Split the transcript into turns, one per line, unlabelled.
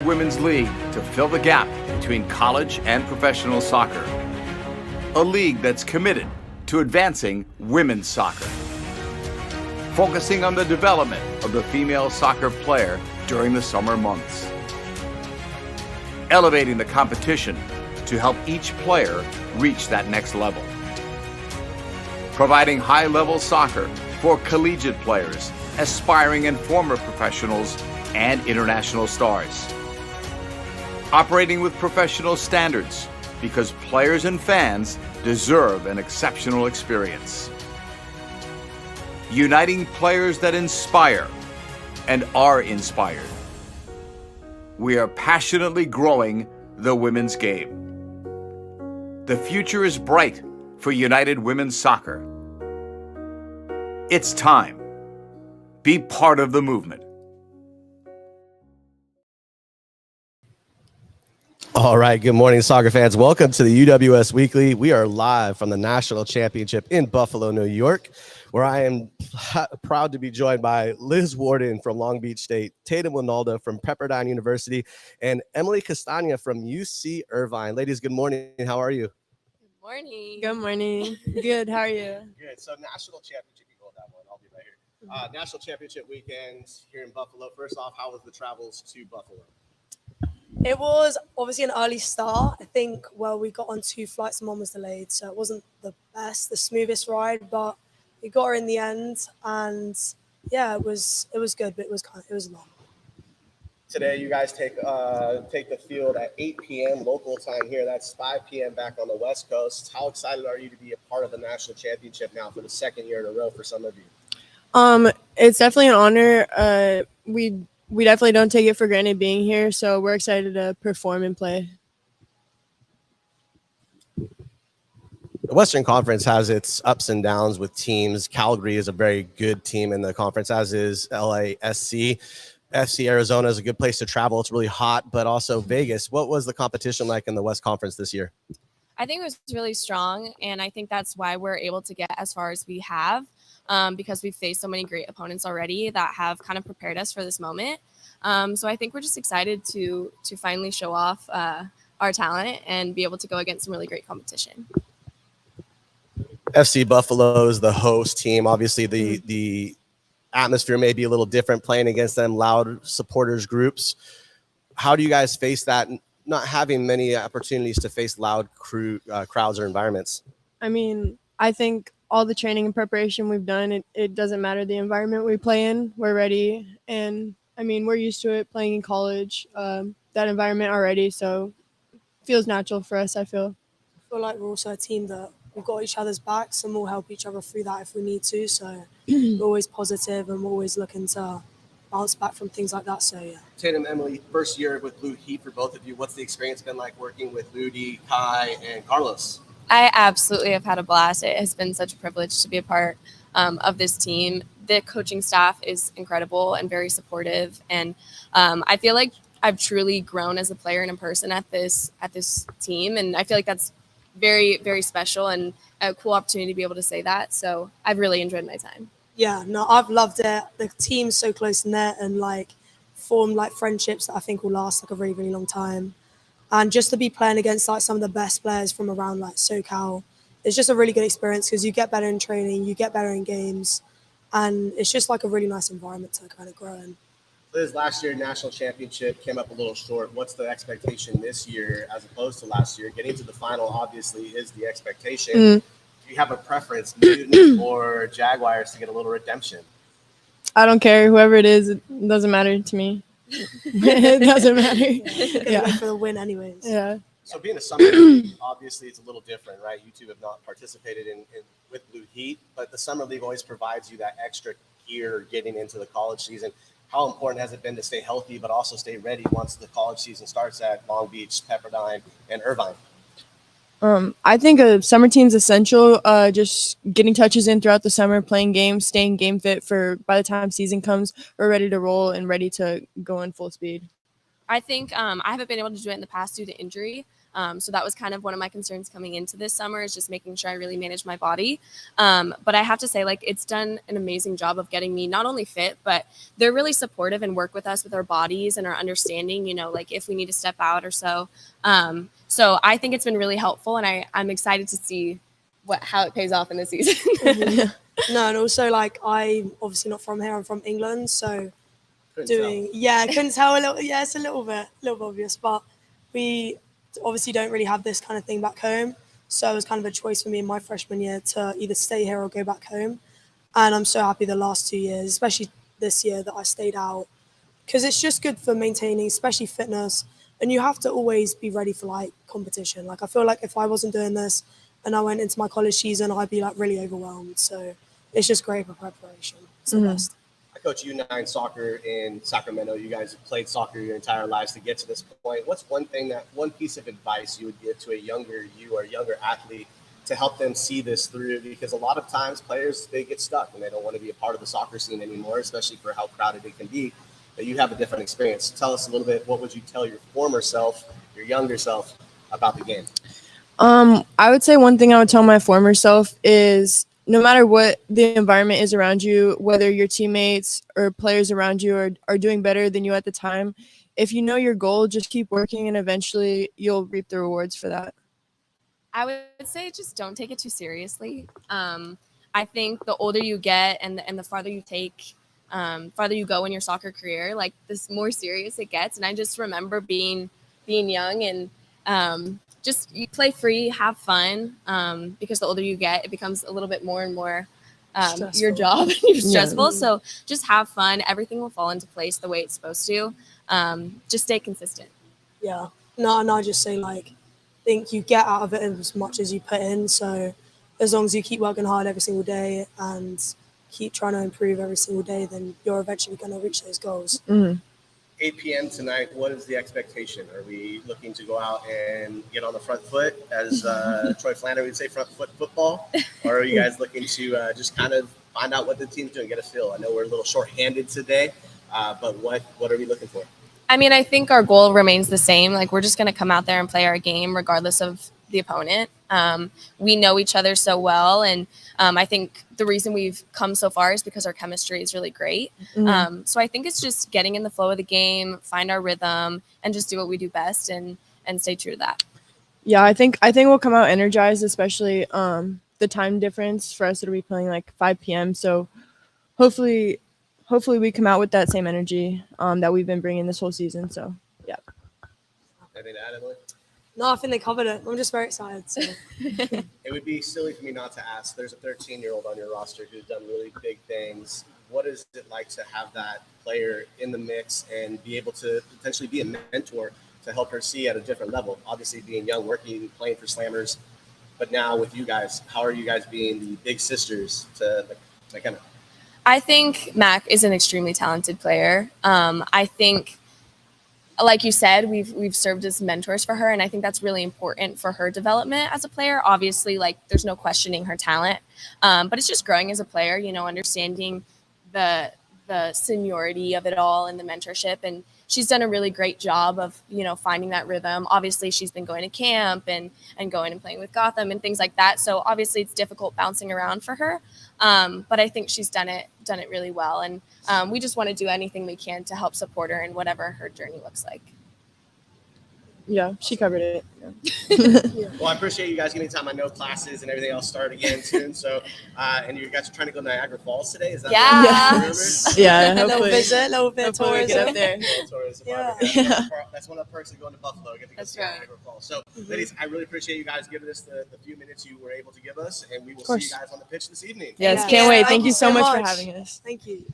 women's league to fill the gap between college and professional soccer. A league that's committed to advancing women's soccer, focusing on the development of the female soccer player during the summer months, elevating the competition to help each player reach that next level, providing high-level soccer for collegiate players, aspiring and former professionals, and international stars, operating with professional standards because players and fans deserve an exceptional experience, uniting players that inspire and are inspired. We are passionately growing the women's game. The future is bright for United Women's Soccer. It's time. Be part of the movement.
All right, good morning, soccer fans. Welcome to the UWS Weekly. We are live from the National Championship in Buffalo, New York, where I am proud to be joined by Liz Warden from Long Beach State, Tatum Winalda from Pepperdine University, and Emily Castagna from UC Irvine. Ladies, good morning. How are you?
Good morning.
Good morning. Good. How are you?
Good. So National Championship, you hold that one. I'll be right here. National Championship weekend here in Buffalo. First off, how was the travels to Buffalo?
It was obviously an early start. I think, we got on 2 flights and one was delayed, so it wasn't the smoothest ride, but we got her in the end, and yeah, it was good, but it was long.
Today, you guys take the field at 8 p.m. local time here. That's 5 p.m. back on the West Coast. How excited are you to be a part of the National Championship now for the second year in a row for some of you?
It's definitely an honor. We definitely don't take it for granted being here, so we're excited to perform and play.
The Western Conference has its ups and downs with teams. Calgary is a very good team in the conference, as is LASC. FC Arizona is a good place to travel. It's really hot, but also Vegas. What was the competition like in the West Conference this year?
I think it was really strong, and I think that's why we're able to get as far as we have, because we've faced so many great opponents already that have kind of prepared us for this moment. So I think we're just excited to finally show off our talent and be able to go against some really great competition.
FC Buffalo is the host team. Obviously, the atmosphere may be a little different playing against them loud supporters groups. How do you guys face that, not having many opportunities to face loud crowds or environments?
I mean, I think all the training and preparation we've done, it doesn't matter the environment we play in. We're ready, and I mean, we're used to it playing in college, that environment already, so it feels natural for us, I feel. I feel like we're also a team that we've got each other's backs and we'll help each other through that if we need to. So we're always positive and we're always looking to bounce back from things like that. So, yeah.
Tatum, Emily, first year with Blue Heat for both of you. What's the experience been like working with Ludi, Kai, and Carlos?
I absolutely have had a blast. It has been such a privilege to be a part of this team. The coaching staff is incredible and very supportive, and I feel like I've truly grown as a player and a person at this team, and I feel like that's very, very special and a cool opportunity to be able to say that. So I've really enjoyed my time.
Yeah, no, I've loved it. The team's so close knit and formed friendships that I think will last a really, really long time. And just to be playing against some of the best players from around SoCal, it's just a really good experience because you get better in training, you get better in games, and it's just a really nice environment to kind of grow in.
Liz, last year National Championship came up a little short. What's the expectation this year as opposed to last year? Getting to the final obviously is the expectation. Do you have a preference, Mutants or Jaguars, to get a little redemption?
I don't care. Whoever it is, it doesn't matter to me. It doesn't matter. Yeah. Wait for the win anyways. Yeah.
So being a summer league, obviously it's a little different, right? You two have not participated in with Blue Heat, but the summer league always provides you that extra gear getting into the college season. How important has it been to stay healthy, but also stay ready once the college season starts at Long Beach, Pepperdine, and Irvine?
I think a summer team's essential. Just getting touches in throughout the summer, playing games, staying game fit for by the time season comes, we're ready to roll and ready to go in full speed.
I think I haven't been able to do it in the past due to injury. So that was kind of one of my concerns coming into this summer, is just making sure I really manage my body. But I have to say, like, it's done an amazing job of getting me not only fit, but they're really supportive and work with us with our bodies and our understanding, you know, like if we need to step out or so. So I think it's been really helpful, and I'm excited to see how it pays off in the season.
No, and also like I'm obviously not from here. I'm from England, so
Couldn't
couldn't tell a little. Yeah, it's a little bit obvious, but we obviously don't really have this kind of thing back home. So it was kind of a choice for me in my freshman year to either stay here or go back home. And I'm so happy the last 2 years, especially this year, that I stayed out, because it's just good for maintaining, especially fitness. And you have to always be ready for like competition. Like I feel like if I wasn't doing this and I went into my college season, I'd be like really overwhelmed. So it's just great for preparation. It's the best.
I coach U9 soccer in Sacramento. You guys have played soccer your entire lives to get to this point. What's one piece of advice you would give to a younger you or younger athlete to help them see this through? Because a lot of times players, they get stuck and they don't want to be a part of the soccer scene anymore, especially for how crowded it can be. But you have a different experience. Tell us a little bit, what would you tell your former self, your younger self, about the game?
I would say one thing I would tell my former self is no matter what the environment is around you, whether your teammates or players around you are doing better than you at the time, if you know your goal, just keep working and eventually you'll reap the rewards for that.
I would say just don't take it too seriously. I think the older you get and the farther you farther you go in your soccer career, like the more serious it gets. And I just remember being young and just you play free, have fun, because the older you get, it becomes a little bit more and more your job. You're stressful.
Yeah.
So just have fun. Everything will fall into place the way it's supposed to. Just stay consistent.
Yeah. No, and I just say like, think you get out of it as much as you put in. So as long as you keep working hard every single day and keep trying to improve every single day, then you're eventually going to reach those goals.
8 p.m. tonight, what is the expectation? Are we looking to go out and get on the front foot, as Troy Flannery would say, front foot football? Or are you guys looking to just kind of find out what the team's doing, get a feel? I know we're a little short-handed today, but what are we looking for?
I mean, I think our goal remains the same. Like, we're just going to come out there and play our game regardless of the opponent. We know each other so well, and I think the reason we've come so far is because our chemistry is really great. So I think it's just getting in the flow of the game, find our rhythm, and just do what we do best and stay true to that.
Yeah, I think we'll come out energized, especially the time difference for us to be playing like 5 p.m. So hopefully we come out with that same energy that we've been bringing this whole season. So yeah.
Anything to add, Emily?
No, I think they covered it. I'm just very excited. So.
It would be silly for me not to ask. There's a 13-year-old on your roster who's done really big things. What is it like to have that player in the mix and be able to potentially be a mentor to help her see at a different level? Obviously, being young, working, playing for Slammers, but now with you guys, how are you guys being the big sisters to Emma?
I think Mac is an extremely talented player. I think, like you said, we've served as mentors for her, and I think that's really important for her development as a player. Obviously, like, there's no questioning her talent, but it's just growing as a player, you know, understanding the seniority of it all and the mentorship. And she's done a really great job of, you know, finding that rhythm. Obviously, she's been going to camp and going and playing with Gotham and things like that. So obviously, it's difficult bouncing around for her, but I think she's done it really well. And we just want to do anything we can to help support her in whatever her journey looks like.
Yeah, she covered it.
Yeah.
Well, I appreciate you guys giving me time. I know classes and everything else start again soon. So, and you guys are trying to go to Niagara Falls today? Is that
Yeah.
Yeah,
A little
hopefully.
visit, a little bit
Hopefully we get
tourism.
up there.
Yeah.
That's one of the perks of going to Buffalo. Get to go
That's
see
right.
Niagara Falls. So, ladies, I really appreciate you guys giving us the few minutes you were able to give us, and we will see
course.
you guys on the pitch this evening.
Yes,
Yeah.
can't wait.
Thank
Thank
you
you so
so
much for
much.
having us.
Thank you.